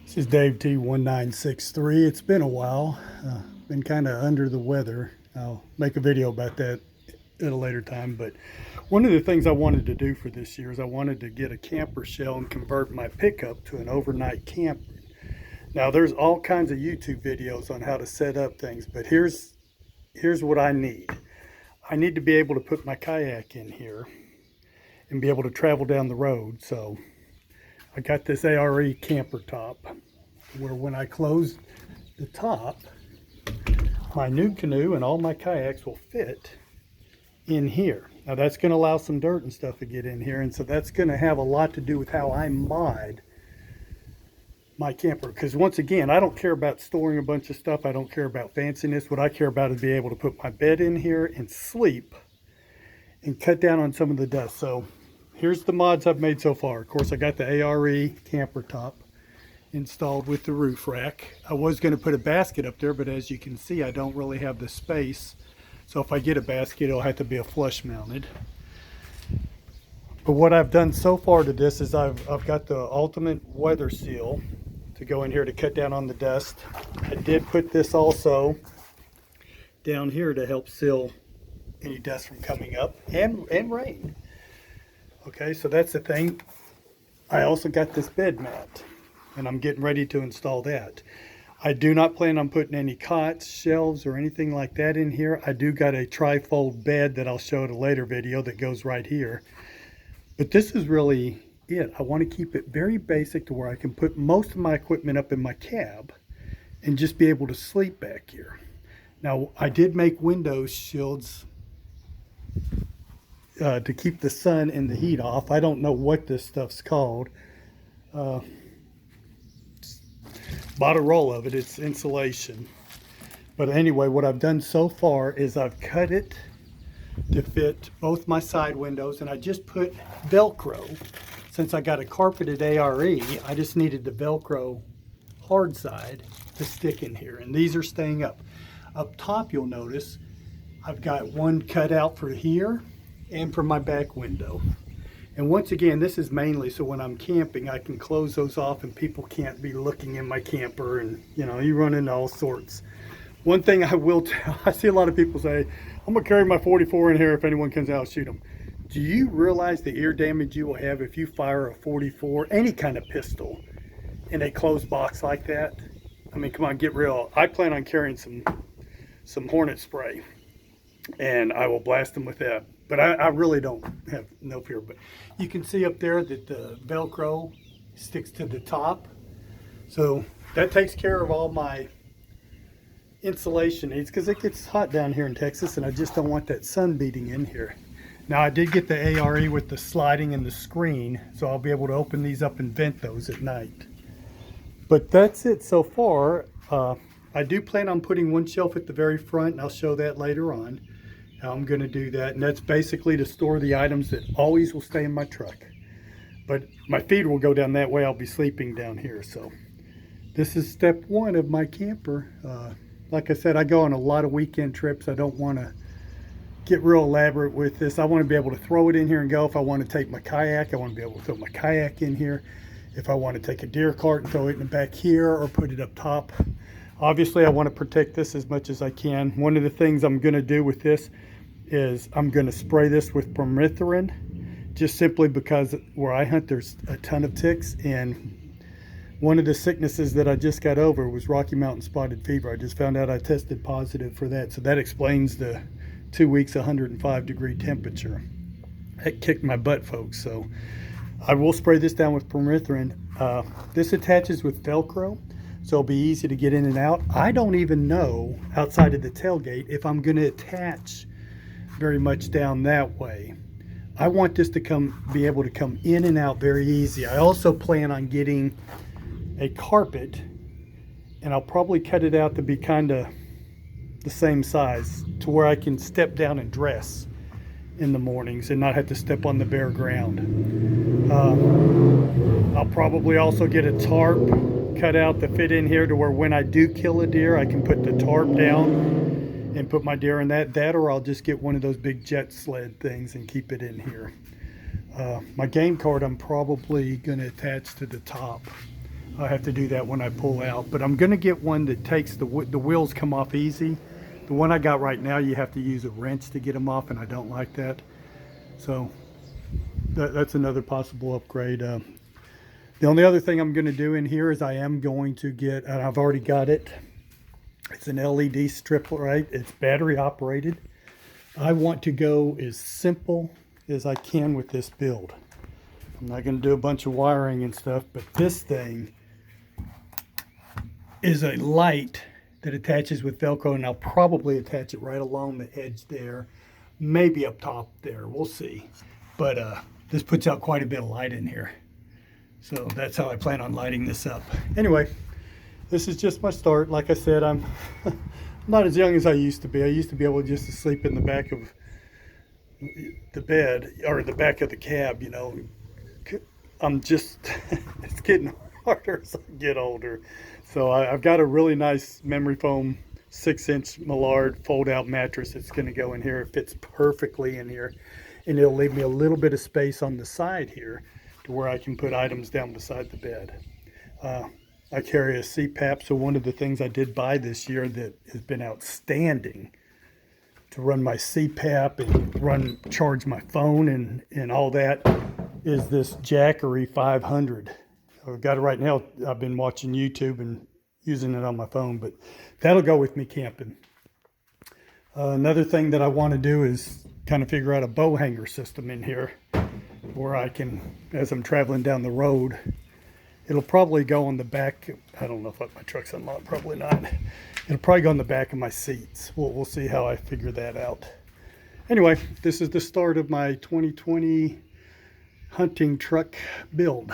This is Dave T1963. It's been a while. Been kind of under the weather. I'll make a video about that at a later time. But one of the things I wanted to do for this year is I wanted to get a camper shell and convert my pickup to an overnight camper. Now there's all kinds of YouTube videos on how to set up things, but here's what I need. I need to be able to put my kayak in here and be able to travel down the road. So I got this ARE camper top where when I close the top, my new canoe and all my kayaks will fit in here. Now that's going to allow some dirt and stuff to get in here, and so that's going to have a lot to do with how I mod my camper, because once again, I don't care about storing a bunch of stuff. I don't care about fanciness. What I care about is being able to put my bed in here and sleep and cut down on some of the dust. So here's the mods I've made so far. Of course, I got the ARE camper top installed with the roof rack. I was going to put a basket up there, but as you can see, I don't really have the space. So if I get a basket, it'll have to be a flush mounted. But what I've done so far to this is I've got the ultimate weather seal to go in here to cut down on the dust. I did put this also down here to help seal any dust from coming up and rain. Okay, so that's the thing. I also got this bed mat, and I'm getting ready to install that. I do not plan on putting any cots, shelves, or anything like that in here. I do got a tri-fold bed that I'll show at a later video that goes right here. But this is really it. I want to keep it very basic to where I can put most of my equipment up in my cab and just be able to sleep back here. Now, I did make window shields to keep the sun and the heat off. I don't know what this stuff's called. Bought a roll of it. It's insulation. But anyway, what I've done so far is I've cut it to fit both my side windows, and I just put Velcro. Since I got a carpeted ARE, I just needed the Velcro hard side to stick in here, and these are staying up. Up top, you'll notice I've got one cut out for here and for my back window. And once again, this is mainly so when I'm camping, I can close those off and people can't be looking in my camper, and you know, you run into all sorts. One thing I will tell, I see a lot of people say, I'm gonna carry my 44 in here if anyone comes out, shoot them. Do you realize the ear damage you will have if you fire a 44, any kind of pistol, in a closed box like that? I mean, come on, get real. I plan on carrying some Hornet spray, and I will blast them with that. But I really don't have no fear. But you can see up there that the Velcro sticks to the top. So that takes care of all my insulation needs, because it gets hot down here in Texas, and I just don't want that sun beating in here. Now, I did get the ARE with the sliding and the screen, so I'll be able to open these up and vent those at night. But that's it so far. I do plan on putting one shelf at the very front, and I'll show that later on. I'm going to do that, and that's basically to store the items that always will stay in my truck. But my feed will go down that way. I'll be sleeping down here. So this is step one of my camper. Like I said, I go on a lot of weekend trips. I don't want to get real elaborate with this. I want to be able to throw it in here and go. If I want to take my kayak, I want to be able to throw my kayak in here. If I want to take a deer cart and throw it in the back here or put it up top. Obviously, I want to protect this as much as I can. One of the things I'm going to do with this is I'm going to spray this with permethrin, just simply because where I hunt there's a ton of ticks, and one of the sicknesses that I just got over was Rocky Mountain spotted fever. I just found out I tested positive for that, so that explains the 2 weeks 105-degree temperature. That kicked my butt, folks. So I will spray this down with permethrin. This attaches with Velcro, so it'll be easy to get in and out. I don't even know, outside of the tailgate, if I'm going to attach very much down that way. I want this to be able to come in and out very easy. I also plan on getting a carpet, and I'll probably cut it out to be kind of the same size to where I can step down and dress in the mornings and not have to step on the bare ground. I'll probably also get a tarp cut out to fit in here to where when I do kill a deer, I can put the tarp down and put my deer in that, or I'll just get one of those big jet sled things and keep it in here. My game card I'm probably going to attach to the top. I'll have to do that when I pull out. But I'm going to get one that takes the wheels come off easy. The one I got right now, you have to use a wrench to get them off, and I don't like that. So that's another possible upgrade. The only other thing I'm going to do in here is I am going to get, and I've already got it, it's an LED strip light. It's battery operated. I want to go as simple as I can with this build. I'm not going to do a bunch of wiring and stuff, but this thing is a light that attaches with Velcro, and I'll probably attach it right along the edge there, maybe up top there. We'll see. But this puts out quite a bit of light in here. So that's how I plan on lighting this up. Anyway, this is just my start. Like I said, I'm not as young as I used to be. I used to be able just to sleep in the back of the bed, or the back of the cab, you know. I'm just, it's getting harder as I get older. So I've got a really nice memory foam 6-inch Millard fold-out mattress that's going to go in here. It fits perfectly in here, and it'll leave me a little bit of space on the side here to where I can put items down beside the bed. I carry a CPAP, so one of the things I did buy this year that has been outstanding to run my CPAP and charge my phone and all that is this Jackery 500. I've got it right now. I've been watching YouTube and using it on my phone, but that'll go with me camping. Another thing that I want to do is kind of figure out a bow hanger system in here where I can, as I'm traveling down the road, it'll probably go on the back. I don't know if my truck's unlocked, probably not. It'll probably go on the back of my seats. We'll see how I figure that out. Anyway, this is the start of my 2020 hunting truck build.